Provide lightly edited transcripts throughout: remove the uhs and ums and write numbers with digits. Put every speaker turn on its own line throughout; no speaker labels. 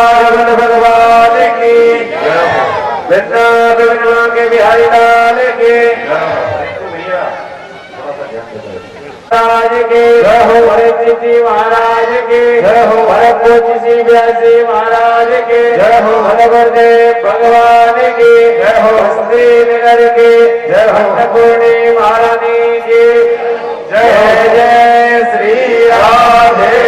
भगवान की वृंदावन के बिहारी लाल के महाराज के जय हो भरत जी महाराज के जय हो भरत जी व्यासी महाराज के जय हो भगवदेव भगवान की जय हो श्रीनगर के जय हो पूर्णी महारानी की जय जय श्री राधे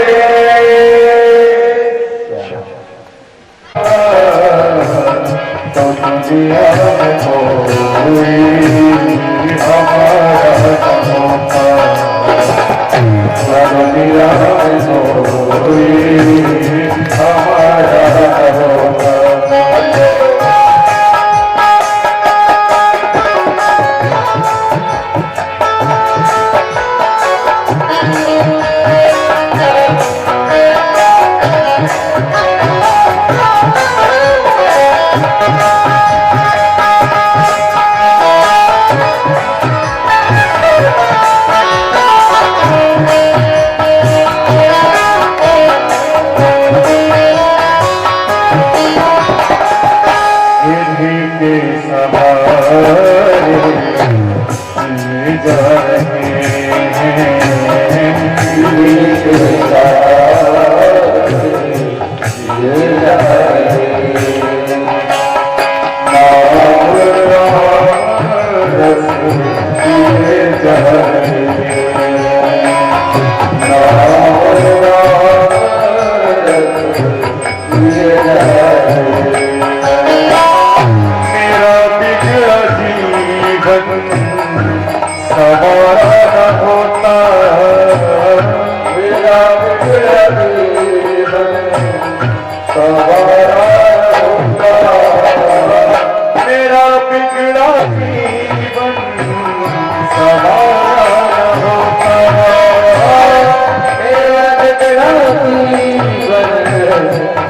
Now जीवन सवारा न होता, मेरा बिगड़ा जीवन सवारा न होता, मेरा बिगड़ा जीवन सवारा न होता, मेरा बिगड़ा जीवन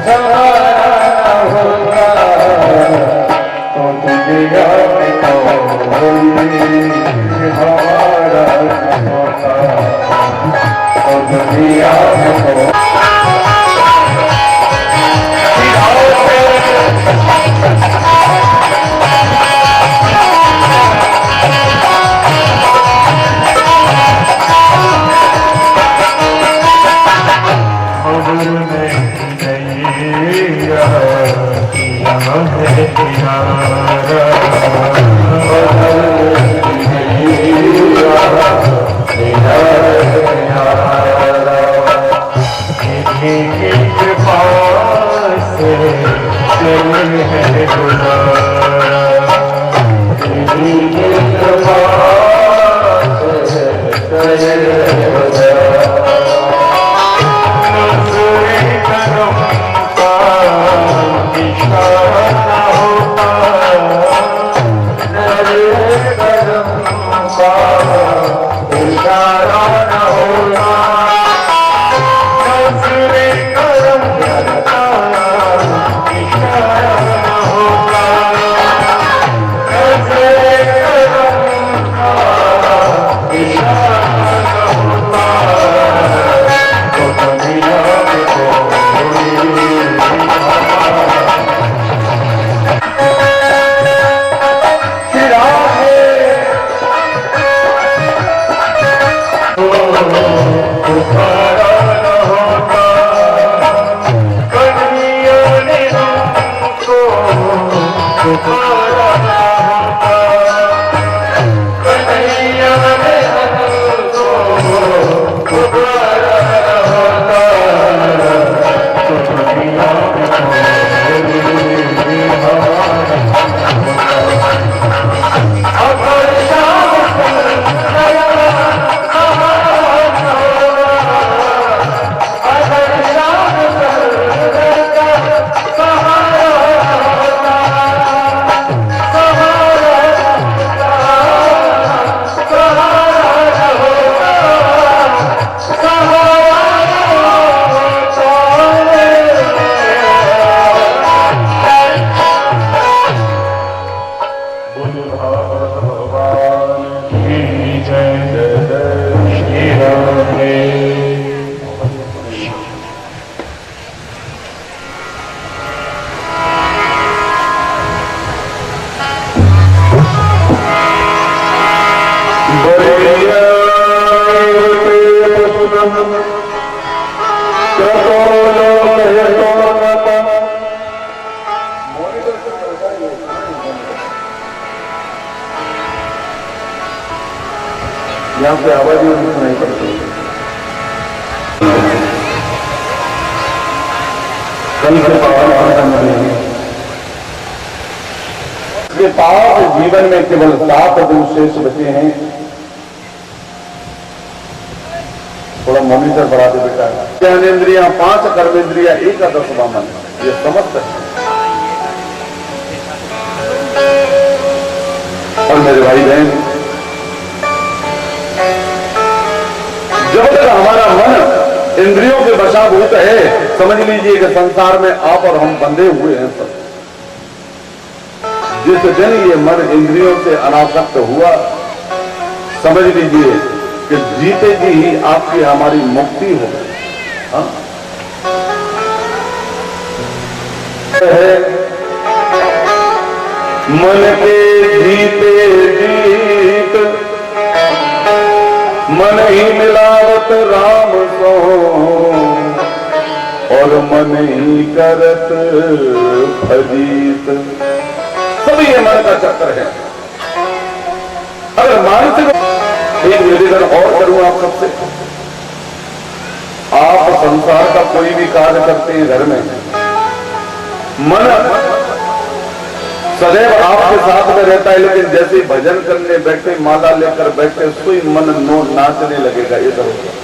सवारा न होता, तो तुझे याद हमारा होता, तो दुनिया में यहाँ पे आवाज ही नहीं पड़ती। कल के पाप जीवन में केवल 7 दिन शेष बचे हैं। थोड़ा मॉनिटर बढ़ा दे बेटा। ज्ञानेन्द्रियां 5 कर्मेंद्रियां 1 10वां मन, ये समस्त है। और मेरे भाई बहन, जब तक हमारा मन इंद्रियों के वशाभूत है, समझ लीजिए कि संसार में आप और हम बंधे हुए हैं सब। जिस दिन ये मन इंद्रियों से अनासक्त हुआ, समझ लीजिए कि जीते जी ही आपकी हमारी मुक्ति हो गई। मन के जीते जीत मन ही मिलावत राम सो, और मन ही करत भजीत। सभी ये मन का चक्कर है। अगर मानसिक एक निवेदन और करूं आप सबसे, आप संसार का कोई भी कार्य करते हैं घर में, मन
सदैव आपके साथ में रहता है, लेकिन जैसे भजन करने बैठे, माला लेकर बैठे, उसको मन नो नाचने लगेगा इधर उधर,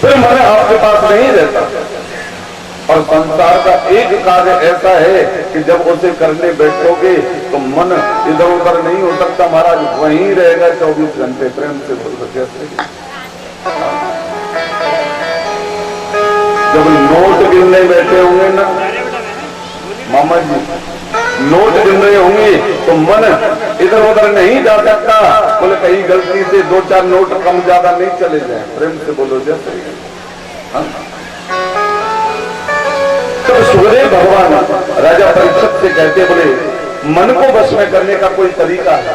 फिर मन आपके पास नहीं रहता। और संसार का एक कार्य ऐसा है कि जब उसे करने बैठोगे तो मन इधर उधर नहीं हो सकता महाराज, वहीं रहेगा 24 घंटे। प्रेम से बोल सकते। जब नोट गिनने बैठे होंगे ना मामा जी, नोट गिन रहे होंगे तो मन इधर उधर नहीं जा सकता, बोले कहीं गलती से 2-4 नोट कम ज्यादा नहीं चले जाए। प्रेम से बोलो जैसे। तो सुखदेव भगवान राजा परीक्षित से कहते, बोले मन को वश में करने का कोई तरीका है?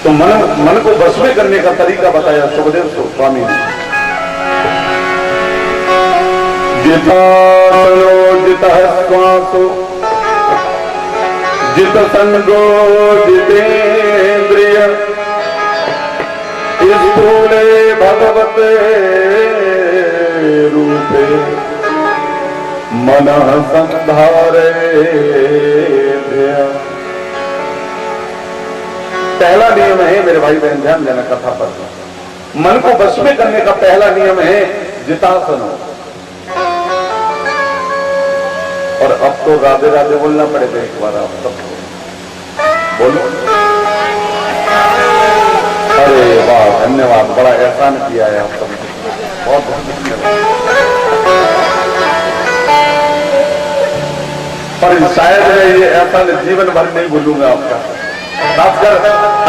तो मन को वश में करने का तरीका बताया सुखदेव स्वामी ने। जितासनो जितः श्वासो जित संगो जितेन्द्रिय स्थूले भगवते रूपे मनः संधारे। पहला नियम है मेरे भाई बहन, ध्यान देना कथा पर। मन को वश में करने का पहला नियम है जितासन। और अब तो राधे राधे बोलना पड़ेगा एक बार आप सबको। बोलो अरे वाह, धन्यवाद, बड़ा एहसान किया है आप सबने, बहुत बहुत धन्यवाद। पर शायद मैं ये एहसान जीवन भर नहीं भूलूंगा आपका, खासकर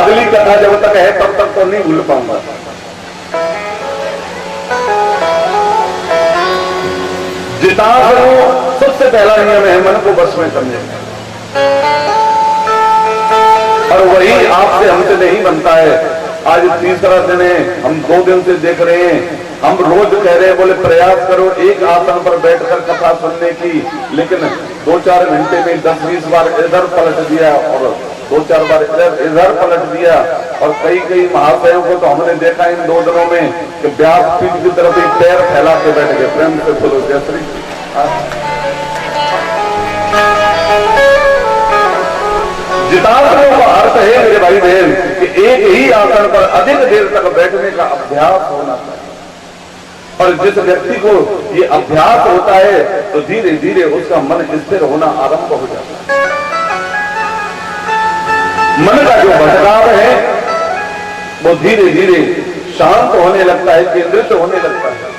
अगली कथा जब तक है तब तक तो नहीं भूल पाऊंगा। जितासनो सबसे पहला नियम है मन को बस में करने का, और वही आपसे हमसे नहीं बनता है। आज तीसरा दिन है, हम 2 दिन से देख रहे हैं, हम रोज कह रहे हैं बोले प्रयास करो एक आसन पर बैठकर कथा सुनने की, लेकिन 2-4 घंटे में 10-20 बार इधर पलट दिया और 2-4 बार इधर पलट दिया। और कई महाशयों को तो हमने देखा इन 2 दिनों में कि व्यास पीठ की तरफ ही पैर फैला के बैठ गए। प्रेम से बोलो जयश्री। जितासनों का अर्थ है मेरे भाई बहन कि एक ही आसन पर अधिक देर तक बैठने का अभ्यास होना चाहिए। और जिस व्यक्ति को ये अभ्यास होता है तो धीरे धीरे उसका मन स्थिर होना आरंभ हो जाता है। मन का जो भटकाव है वो धीरे धीरे शांत होने लगता है, केंद्रित होने लगता है।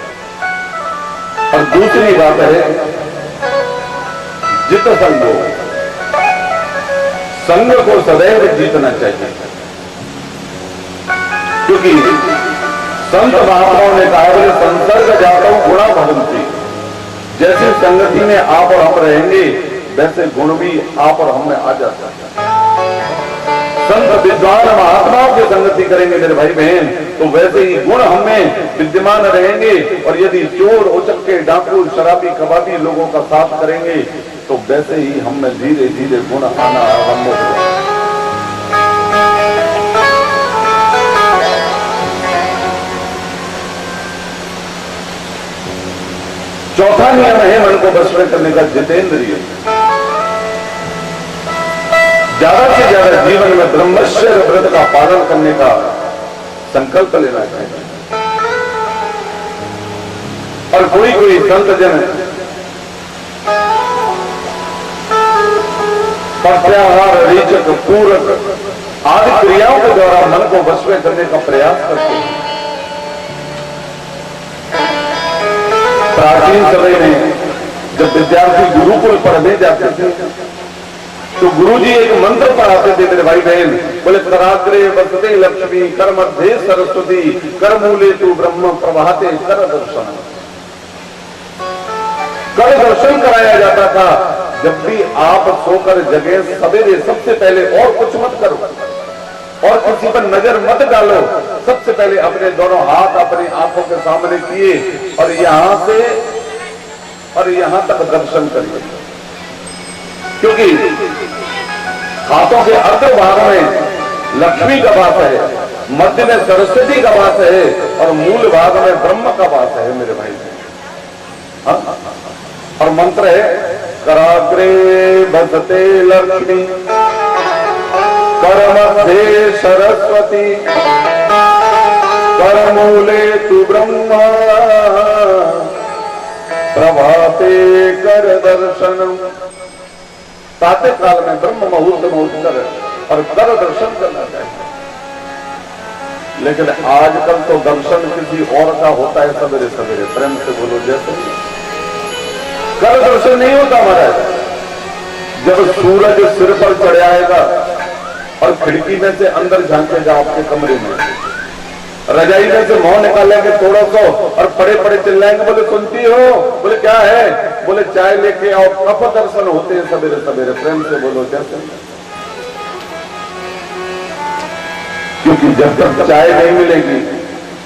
और दूसरी बात है जित संगो, संग को सदैव जीतना चाहिए, क्योंकि संत महात्माओं ने कहा बोले संसर्ग जाता हूं गुणा भवंती। जैसे संगति में आप और हम रहेंगे वैसे गुण भी आप और हम में आ जाता है। संत विद्वान महात्माओं की संगति करेंगे मेरे भाई बहन तो वैसे ही गुण हमें विद्यमान रहेंगे। और यदि चोर उचक्के डाकू शराबी कबाबी लोगों का साथ करेंगे तो वैसे ही हमें धीरे धीरे गुण आना आरंभ होगा। चौथा नियम है मन को वश में करने का जितेंद्रिय। ज्यादा से ज्यादा जीवन में ब्रह्मचर्य व्रत का पालन करने का संकल्प लेना चाहिए। और कोई संत जन प्रत्याहार रेचक पूरक आदि क्रियाओं के द्वारा मन को वश में करने का प्रयास करते हैं। प्राचीन समय में जब विद्यार्थी गुरुकुल पढ़ने जाते थे तो गुरुजी एक मंत्र पढ़ाते थे मेरे भाई बहन, बोले कराग्रे वसते लक्ष्मी कर मध्य सरस्वती कर मूले तू ब्रह्म प्रभाते कर दर्शन। कर दर्शन कराया जाता था। जब भी आप सोकर जगे सवेरे सबसे पहले और कुछ मत करो और किसी पर नजर मत डालो, सबसे पहले अपने दोनों हाथ अपनी आंखों के सामने किए और यहां से और यहां तक दर्शन करिए। क्योंकि हाथों के अर्ध भाग में लक्ष्मी का वास है, मध्य में सरस्वती का वास है और मूल भाग में ब्रह्म का वास है मेरे भाई। हाँ? और मंत्र है कराग्रे बसते लक्ष्मी कर मध्य सरस्वती कर मूले तु ब्रह्मा प्रभाते कर दर्शनम। प्रातः काल में ब्रह्म मुहूर्त में उठकर और कर दर्शन करना चाहिए। लेकिन आजकल तो दर्शन किसी और का होता है सवेरे सवेरे। प्रेम से बोलो जैसे कर दर्शन नहीं होता महाराज। जब सूरज सिर पर चढ़ आएगा और खिड़की में से अंदर झांकेगा आपके कमरे में, रजाई में से मुंह निकालेंगे थोड़ा सा और पड़े पड़े चिल्लाएंगे, बोले सुनती हो? बोले क्या है? बोले चाय लेके आओ। कब दर्शन होते हैं सवेरे सवेरे? प्रेम से बोलो जैसे। क्योंकि जब तक चाय नहीं मिलेगी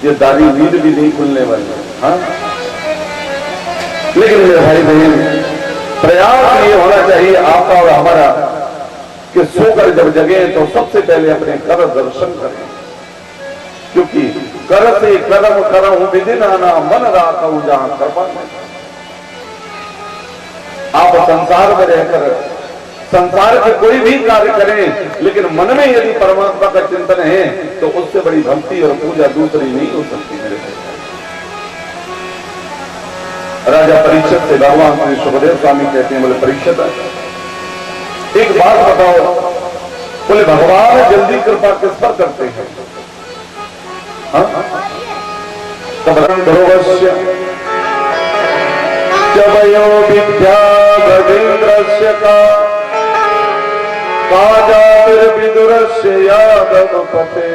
ये दाढ़ी नींद भी नहीं खुलने वाली। हाँ, लेकिन मेरे भाई बहन प्रयास ये होना चाहिए आपका और हमारा कि सोकर जब जगे तो सबसे पहले अपने कर दर्शन करें। क्योंकि कर से कर्म करऊं विदिन आना मन राखूं जहां कृपा। आप संसार में रहकर संसार के कोई भी कार्य करें, लेकिन मन में यदि परमात्मा का चिंतन है तो उससे बड़ी भक्ति और पूजा दूसरी नहीं हो सकती मेरे भाई। राजा परीक्षित से भगवान श्री सुखदेव स्वामी कहते हैं, बोले परीक्षित एक बात बताओ। बोले भगवान जल्दी कृपा किस पर करते हैं? ध्रुवस्य चवयो विद्या गजेन्द्रस्य का काजातिर्विदुरस्य यादवपते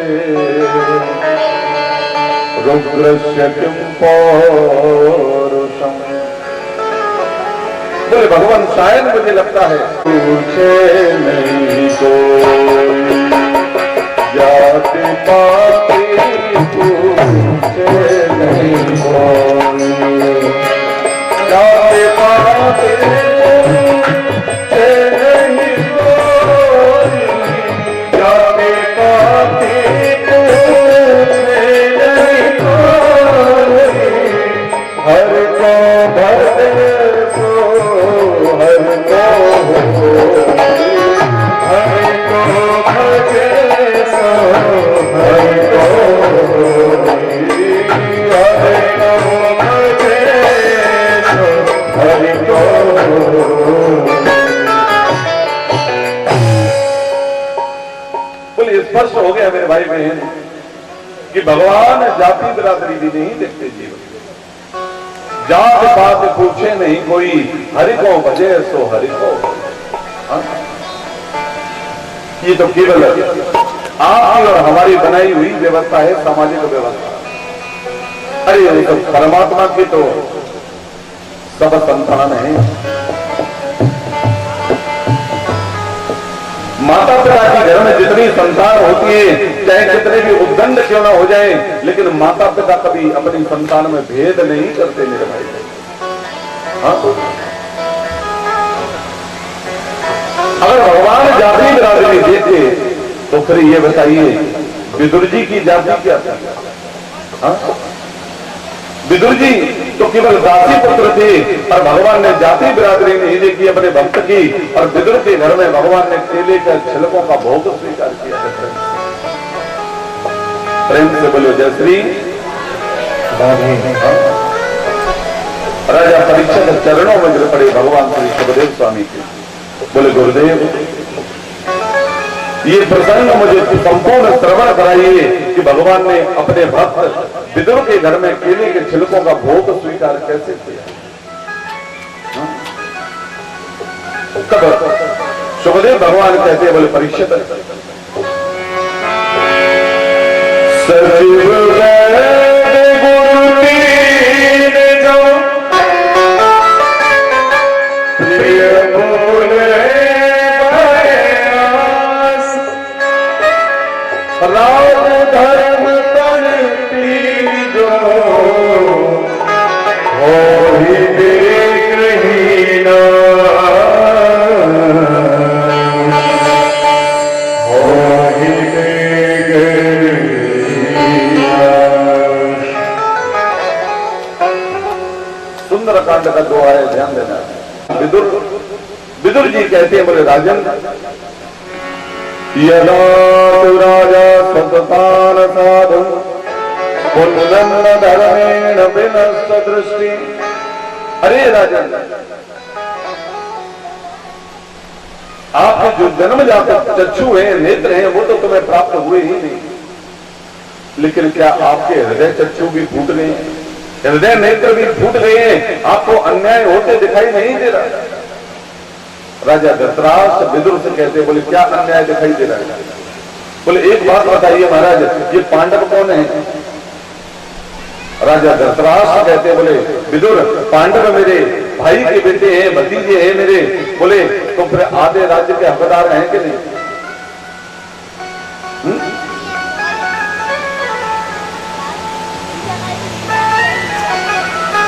रुद्रस्य किं पौरुषम्। बोले भगवान शायद मुझे लगता है पूछे नहीं कोई जाति पाति पूछे नहीं कोई जाति पाति पूछे नहीं कोई जाति पाति पूछे नहीं कोई हर को भर स्पष्ट हो गया मेरे भाई बहन कि भगवान जाति बिरादरी भी नहीं देखते जीवन। जात पात पूछे नहीं कोई हरि को भजे सो हरि को। ये तो केवल आपकी और हमारी बनाई हुई व्यवस्था है, सामाजिक व्यवस्था। अरे ये तो परमात्मा की तो सब संतान है। माता पिता के घर में जितनी संतान होती है, चाहे कितने भी उद्दंड क्यों ना हो जाए, लेकिन माता पिता कभी अपनी संतान में भेद नहीं करते मेरे भाई। हाँ, अगर भगवान जाति बिरादरी देते तो फिर ये बताइए विदुर जी की जाति क्या था? हाँ? विदुर जी तो केवल दासी पुत्र थे और भगवान ने जाति बिरादरी नहीं देखी अपने भक्त की। और विदुर के घर में भगवान ने केले के छिलकों का भोग स्वीकार किया। प्रेम से बोलो जय श्री। राजा परीक्षित चरणों में गिर पड़े भगवान श्री सुखदेव स्वामी के। बोले गुरुदेव ये प्रसंग मुझे संपूर्ण श्रवण कराइए कि भगवान ने अपने भक्त विदुर के घर में केले के छिलकों का भोग स्वीकार कैसे किया। तब सुखदेव भगवान कहते हैं, बोले परीक्षित सचिव राज धर्म तन तीजो हो ही देख हो ही सुंदर कांड का विदुर जी कहते हैं, बोले राजन, यदा तु राजा सततान साधु पुनन्न धर्मेण विनष्ट दृष्टि। अरे राजन, आपके जो जन्मजात चक्षु हैं, नेत्र हैं, वो तो तुम्हें प्राप्त हुए ही नहीं, लेकिन क्या आपके हृदय चक्षु भी फूट गए, हृदय नेत्र भी फूट गए हैं? आपको अन्याय होते दिखाई नहीं दे रहा? राजा धृतराष्ट्र विदुर से कहते, बोले क्या अन्याय दिखाई दे रहा है? बोले एक बात बताइए महाराज, ये पांडव कौन है? राजा धृतराष्ट्र कहते, बोले विदुर, पांडव मेरे भाई के बेटे हैं, भतीजे हैं मेरे। बोले तो फिर आधे राज्य के हकदार हैं कि नहीं?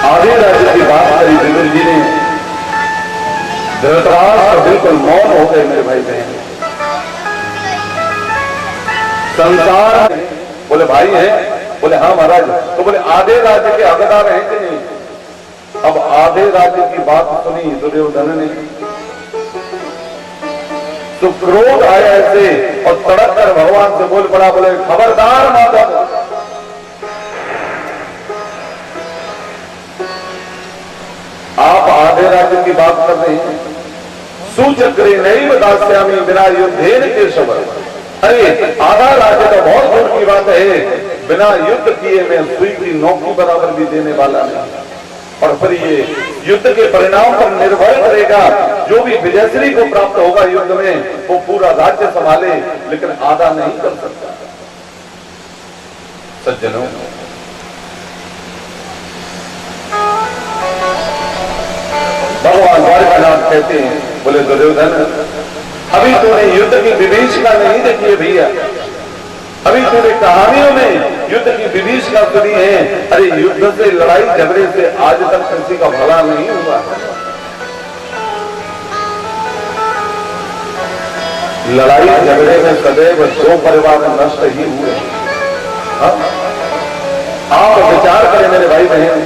आधे राज्य की बात करी विदुर जी ने। धृतराष्ट्र बिल्कुल मौन हो गए मेरे भाई बहन। संसार बोले भाई है? बोले हाँ महाराज। तो बोले आधे राज्य के हकदार हैं कि नहीं? अब आधे राज्य की बात सुनी दुर्योधन ने तो क्रोध आया ऐसे और तड़क कर भगवान से बोल पड़ा, बोले खबरदार माधव, आप आधे राज्य की बात कर रहे हैं। सुचक्रे नहीं दास्यामी बिना युद्धेन केशव। अरे आधा राज्य तो बहुत दूर की बात है, बिना युद्ध किए मैं सुई की नौकी बराबर भी देने वाला नहीं। और फिर ये युद्ध के परिणाम पर निर्भर करेगा, जो भी विजयश्री को प्राप्त होगा युद्ध में वो पूरा राज्य संभाले, लेकिन आधा नहीं कर सकता। सज्जनों, भगवान द्वारकानाथ कहते हैं, बोले दुर्योधन, अभी तूने युद्ध की विभीषिका नहीं देखी है भैया, अभी तूने कहानियों में युद्ध की विभीषिका सुनी है। अरे युद्ध से, लड़ाई झगड़े से आज तक किसी का भला नहीं हुआ। लड़ाई झगड़े में सदैव दो परिवार नष्ट ही हुए। आप विचार करें मेरे भाई बहन,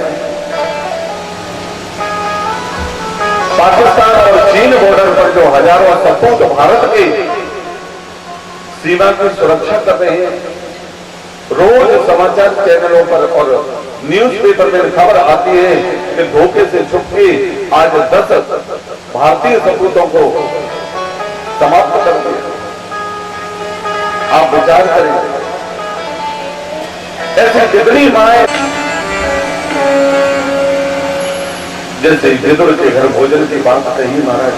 पाकिस्तान और चीन बॉर्डर पर जो हजारों सपूत भारत के सीमा की सुरक्षा कर रहे हैं, रोज समाचार चैनलों पर और न्यूज़पेपर में खबर आती है कि धोखे से छुप के आज 10 भारतीय सपूतों को समाप्त कर दिया। आप विचार करें, ऐसी कितनी माए, जैसे विदुर के घर भोजन की बात कही महाराज,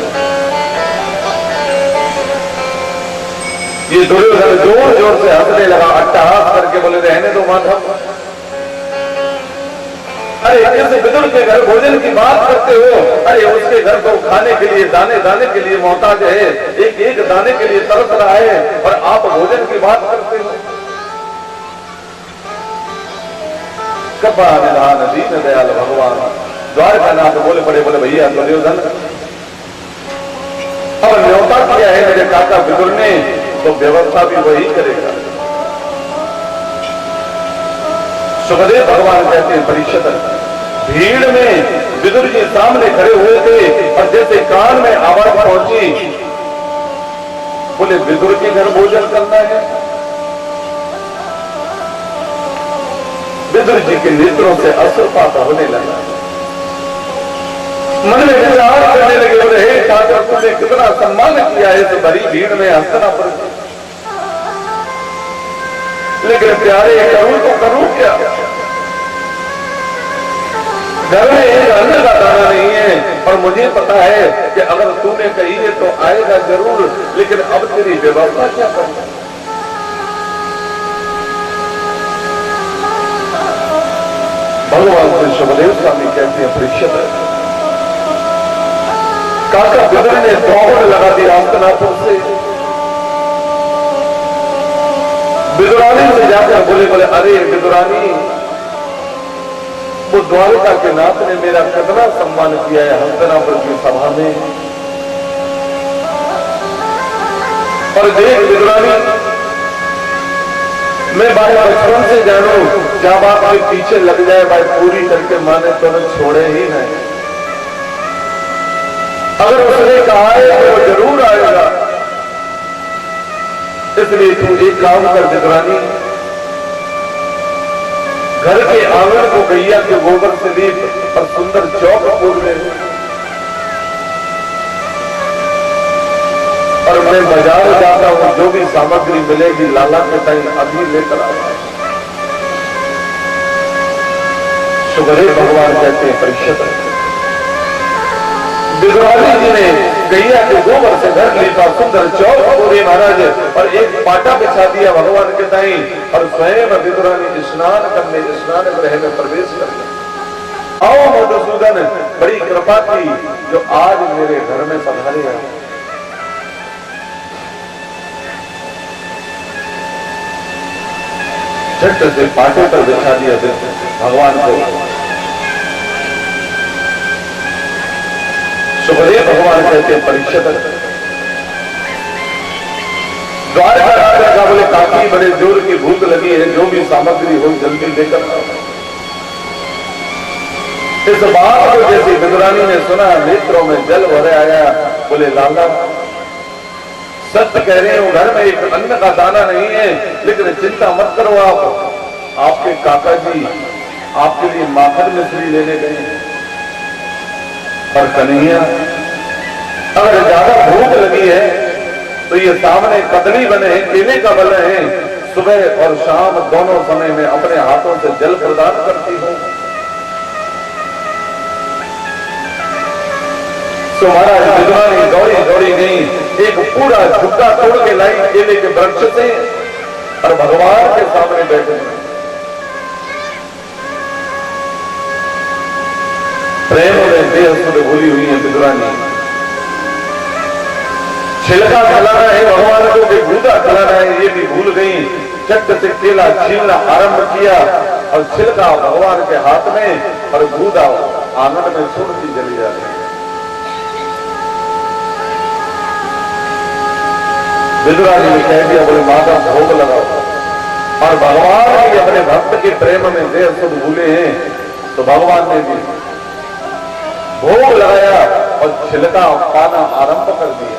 ये दुर्योधन जोर जोर से हंसने लगा, अट्टहास करके बोले रहने दो माधव। अरे जैसे विदुर के घर भोजन की बात करते हो, अरे उसके घर को खाने के लिए दाने दाने के लिए मोहताज है, एक एक दाने के लिए तरस रहा है, और आप भोजन की बात करते हो। कृपा निधान दीन दयाल भगवान द्वारकानाथ बोले पड़े, बोले भैया दुर्योधन, अब न्योता किया है मेरे काका विदुर ने, तो व्यवस्था भी वही करेगा। सुखदेव भगवान कहते हैं, परीक्षित, भीड़ में विदुर जी सामने खड़े हुए थे और जैसे कान में आवाज पहुंची, बोले विदुर के घर भोजन करना है। विदुर जी के नेत्रों से अश्रुपात होने लगा, मन में विचार करने लगे, बोले हे ठाकुर, तुमने कितना सम्मान किया है तो बड़ी भीड़ में हस्तिनापुर, लेकिन प्यारे करूं तो करूं क्या? घर में एक अन्न का दाना नहीं है, और मुझे पता है कि अगर तूने कही है तो आएगा जरूर, लेकिन अब तेरी व्यवस्था क्या करूं? भगवान श्री सुखदेव स्वामी कहते हैं, परीक्षित, काका विदुर ने दौड़ लगा दी हस्तिनापुर से। विदुरानी से जाकर बोले, बोले अरे विदुरानी, वो द्वारका के नाथ ने मेरा कितना सम्मान किया है हस्तिनापुर की सभा में, और देख विदुरानी, मैं भाई बचपन से जानू, जब बाप के पीछे लग जाए भाई पूरी करके माने तो छोड़े ही नहीं। अगर उसने कहा आए वो जरूर आएगा। इसलिए तू एक काम कर दिगरानी, घर के आंगन को गैया के गोबर से लीप और सुंदर चौक पूर ले, और मैं बाजार जाता हूं, जो भी सामग्री मिलेगी लाला के टाइम अभी लेकर आता हूं। सुखदेव भगवान कहते हैं परीक्षित, विद्वानी जी ने गैया के गोबर से घर लीपा, सुंदर चौक पूरे महाराज, और एक पाटा बिछा दिया भगवान के ताई, और स्वयं विद्वानी स्नान करने स्नान गृह में प्रवेश कर गया। आओ मधुसूदन, बड़ी कृपा की जो आज मेरे घर में पधारे हैं। झट से पाटे पर बिछा दिया भगवान को। सुखदेव भगवान कहते परीक्षित, द्वारका राजा का बोले काफी बड़े जोर की भूख लगी है, जो भी सामग्री हो जल्दी लेकर आओ। इस बात को जैसे विद्वानी ने सुना, नेत्रों में जल भरे आया। बोले लाला सत्य कह रहे हो, घर में एक अन्न का दाना नहीं है, लेकिन चिंता मत करो, आपके काका जी आपके लिए माखन मिश्री लेने गए हैं। और कन्हैया अगर ज्यादा भूख लगी है तो ये सामने कदली बने हैं, केले का बने हैं, सुबह और शाम दोनों समय में अपने हाथों से जल प्रदान करती हूं। तो महाराज विद्वानी दौड़ी दौड़ी गई, एक पूरा झुग्गा तोड़ के लाई केले के वृक्ष से, और भगवान के सामने बैठे प्रेम में बेहद भूली हुई है विद्वानी। छिलका खिलाना है भगवान को कि गूदा खिलाना है, ये भी भूल गई। चट से केला छीलना आरंभ किया, और छिलका भगवान के हाथ में और गूदा आंगन में छोड़ती चली जा रही। विद्वानी ने कह दिया, बोले माता भोग लगाओ। और भगवान भी अपने भक्त के प्रेम में बेहद भूले हैं, तो भगवान ने भी भोग लगाया और छिलका पाना आरंभ कर दिया।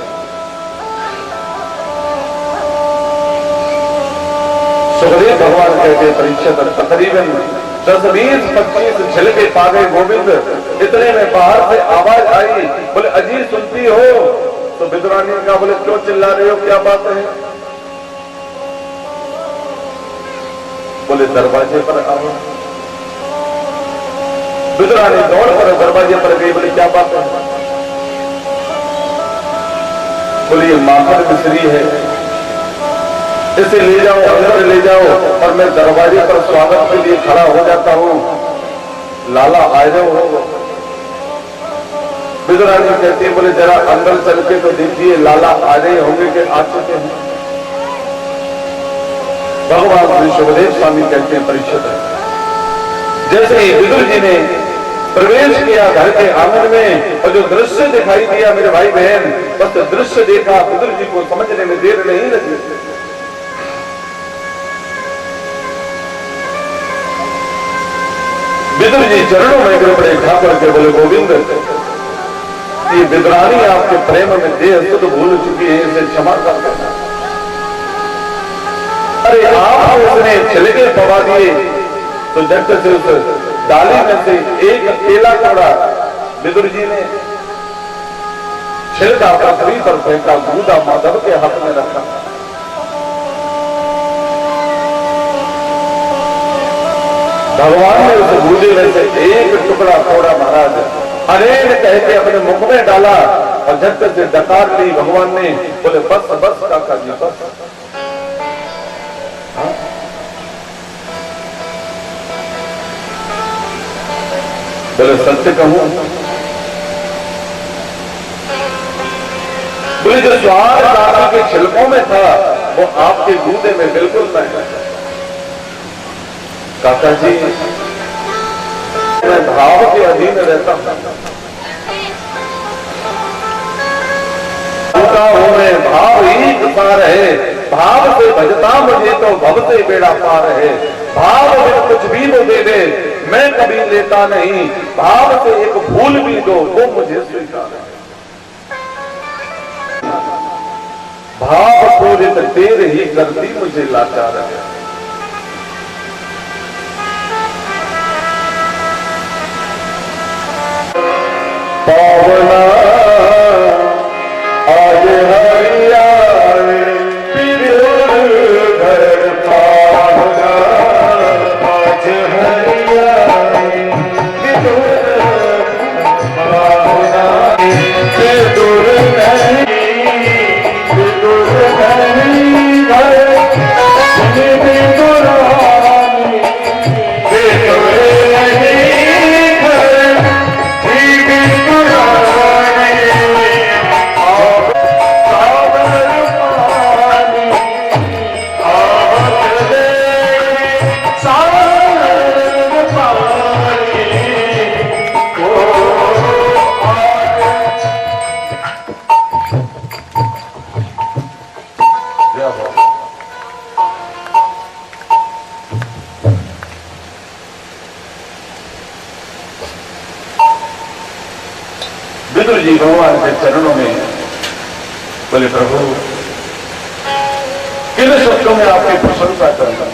सुखदेव भगवान कहते परीक्षित, तकरीबन 10-20-25 छिलके पा गए गोविंद। इतने में बाहर से आवाज आई, बोले अजी सुनती हो? तो विद्वानी का बोले क्यों चिल्ला रहे हो, क्या बात है? बोले दरवाजे पर आओ। विद्वानी दौड़ कर दरवाजे पर गई, बोले क्या बात है? बोले ये माखन मिश्री है, इसे ले जाओ, अंदर ले जाओ, और मैं दरवाजे पर स्वागत के लिए खड़ा हो जाता हूं, लाला आए हो। विद्वानी कहती है, बोले जरा अंदर चल के तो देखिए लाला आ रहे होंगे कि आ चुके हैं। भगवान श्री सुखदेव स्वामी कहते हैं परीक्षित, जैसे ही विदुर जी ने प्रवेश किया घर के आंगन में, और जो दृश्य दिखाई दिया मेरे भाई बहन, बस दृश्य देखा, विदुर जी को समझने में देर नहीं लगी। विदुर जी चरणों में गिर पड़े, ठाकुर के बोले गोविंद, ये विद्वानी आपके प्रेम में देह सुध भूल चुकी है, इसे क्षमा कर देना। अरे आप उसने छिलके पवा दिए, तो झट से उस डाली में से एक केला तोड़ा, विदुर जी ने छिलका पृथ्वी पर फेंका, गूदा माधव के हाथ में रखा। भगवान ने उस गूदे में से एक टुकड़ा तोड़ा महाराज, अनेक कह के अपने मुख में डाला, और झट से डकार ली भगवान ने। बोले बस बस काका जी बस। बोले सत्य कहूं? बोले जो स्वाद काका के छिलकों में था वो आपके गूदे में बिल्कुल नहीं। काका जी मैं भाव के अधीन रहता हूं, मैं भाव ही पार है, भाव से भजता मुझे तो भव से बेड़ा पार है। भाव में कुछ भी वो दे दे मैं कभी लेता नहीं, भाव से एक फूल भी दो वो मुझे स्वीकार है। बिन तेरे ही करती मुझे लाचार है। पावना आज हरिया घर पावना आज हरिया पावना दूर नहीं घर विदुर जी भगवान के चरणों में बोले, प्रभु किन शब्दों में आपकी प्रशंसा करूंगा।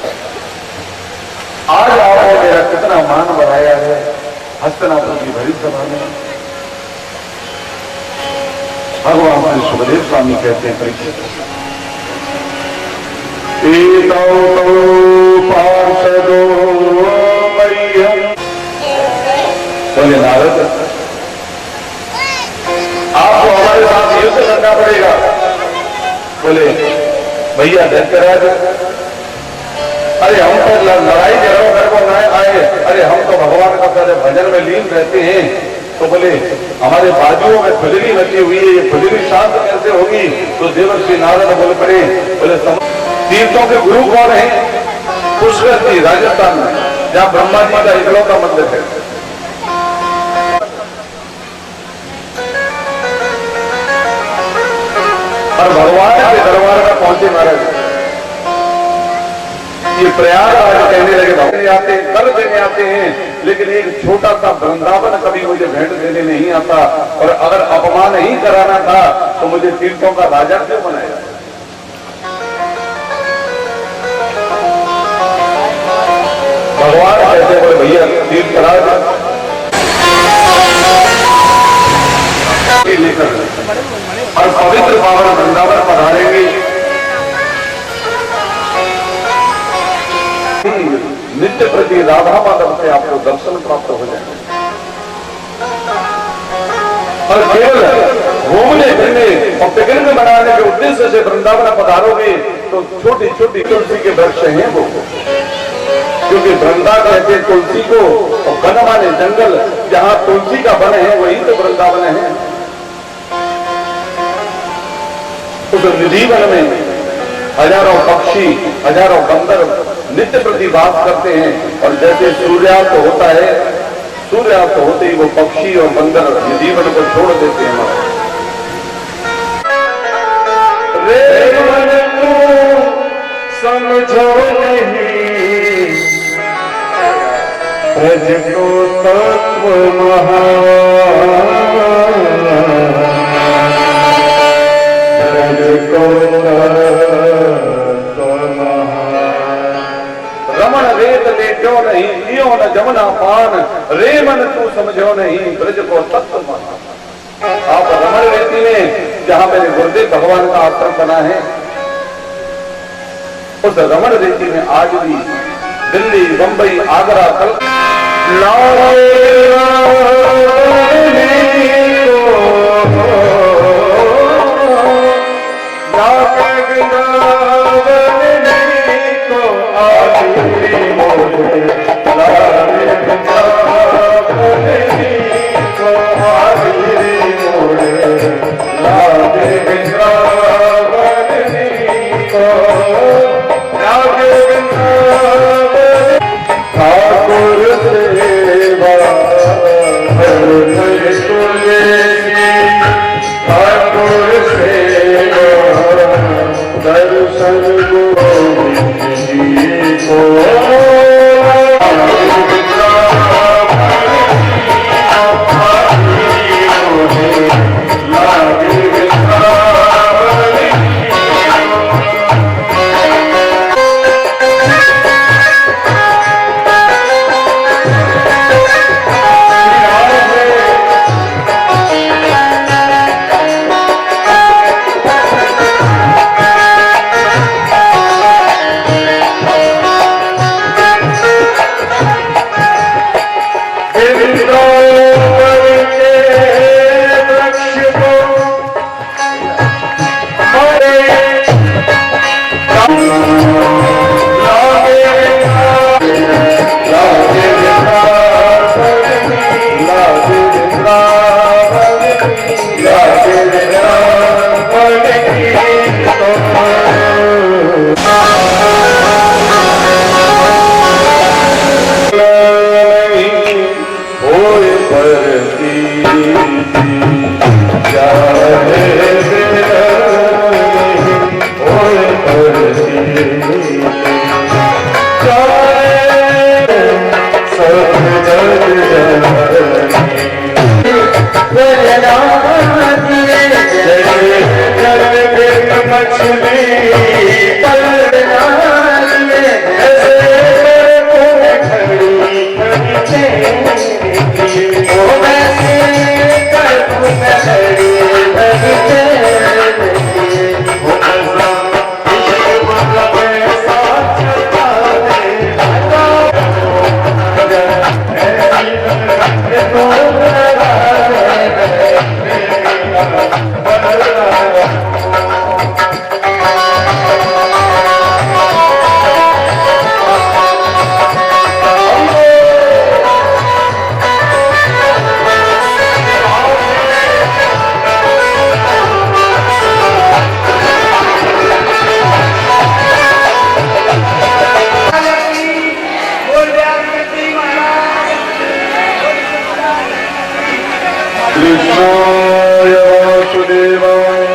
आज आपने मेरा कितना मान बढ़ाया है हस्तिनापुर की भरी सभा में। भगवान श्री सुखदेव स्वामी कहते हैं, परीक्षित पार्षदो बोले, नारद आपको हमारे साथ युद्ध करना पड़ेगा। बोले, भैया दैत्यराज, अरे हम तो लड़ाई जरूर कर को न आए, अरे हम तो भगवान का सारे भजन में लीन रहते हैं। तो बोले, हमारे बाजुओं में खुजली मची हुई है, ये खुजली शांत कैसे होगी। तो देवर्षि नारद बोल पड़े, बोले तीर्थों के गुरु कौन है। पुष्कर राजस्थान में, जहाँ ब्रह्मा जी का इकलौता मंदिर है। और भगवान के दरबार में पहुंचे महाराज, ये प्रयागराज कहने लगे, भक्ति आते हैं, कर देने आते हैं, लेकिन एक छोटा सा वृंदावन कभी मुझे भेंट देने नहीं आता। और अगर अपमान ही कराना था तो मुझे तीर्थों का राजा क्यों बनाया। भगवान कहते बोले, भैया तीर्थराज लेकर और पवित्र पावन वृंदावन पधारेंगे। नित्य प्रति राधा माधव से आपको दर्शन प्राप्त हो जाएंगे। और केवल घूमने फिरने और पिकनिक मनाने के उद्देश्य से वृंदावन पधारोगे तो छोटी छोटी तुलसी के वृक्ष हैं वो, क्योंकि वृंदा कहते तुलसी को, और वन माने जंगल, जहां तुलसी का वन है वही तो वृंदावन है। उस निधि वन में हजारों पक्षी, हजारों बंदर नित्य प्रति वास करते हैं। और जैसे सूर्यास्त होता है, सूर्यास्त होते ही वो पक्षी और बंदर निधि वन को छोड़ देते हैं। रे मन तू समझो नहीं, ब्रज को तत्व रमण रेत लेटो नहीं, लियो न जमुना पान, रे मन तू समझो नहीं, ब्रज को तत्व माना। आप रमण रेती में, जहां मेरे गुरुदेव भगवान का आश्रम बना है, उस रमण रेती में आज भी दिल्ली, बंबई, आगरा, कल कृष्णाय वासुदेवाय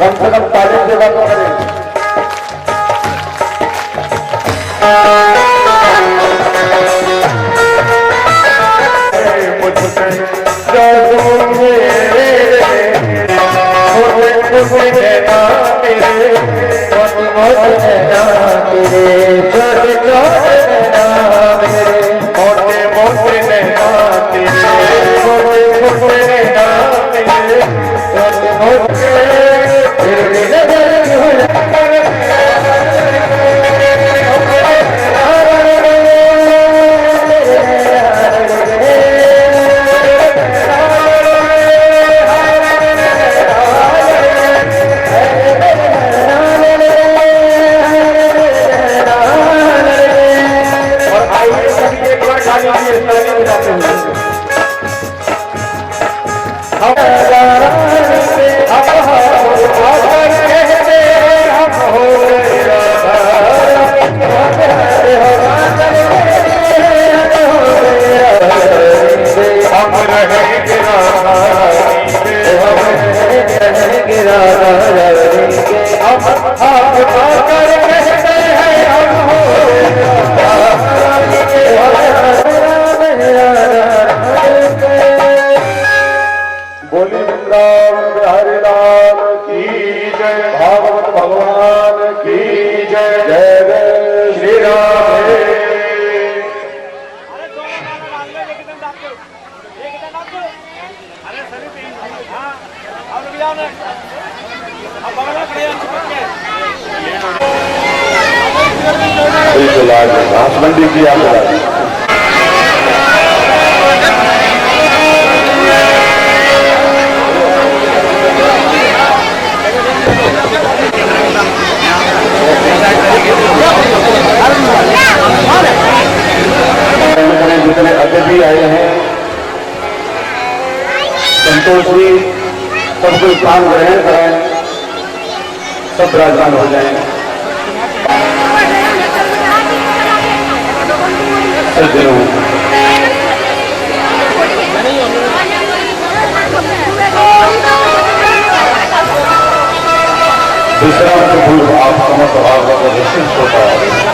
कम से कम तालीम से बात करें।
नैना मेरे मोटे मोटे नैना तेरे छोटे छोटे नैना मेरे मोटे मोटे नैना तेरे मोटे मोटे नैना मेरे मोटे मोटे तेरे नजर बोली वृंदावन बिहारी लाल की जय, भागवत भगवान की जय, जय जय श्री राम। घास मंडी की आप जितने अतिथि आए हैं संतोष जी सब कुछ काम ग्रहण करें, सब विराजमान हो जाएं। सज्जनों विश्राम से पूर्व आप समस्त भागवत विशिष्ट होता है।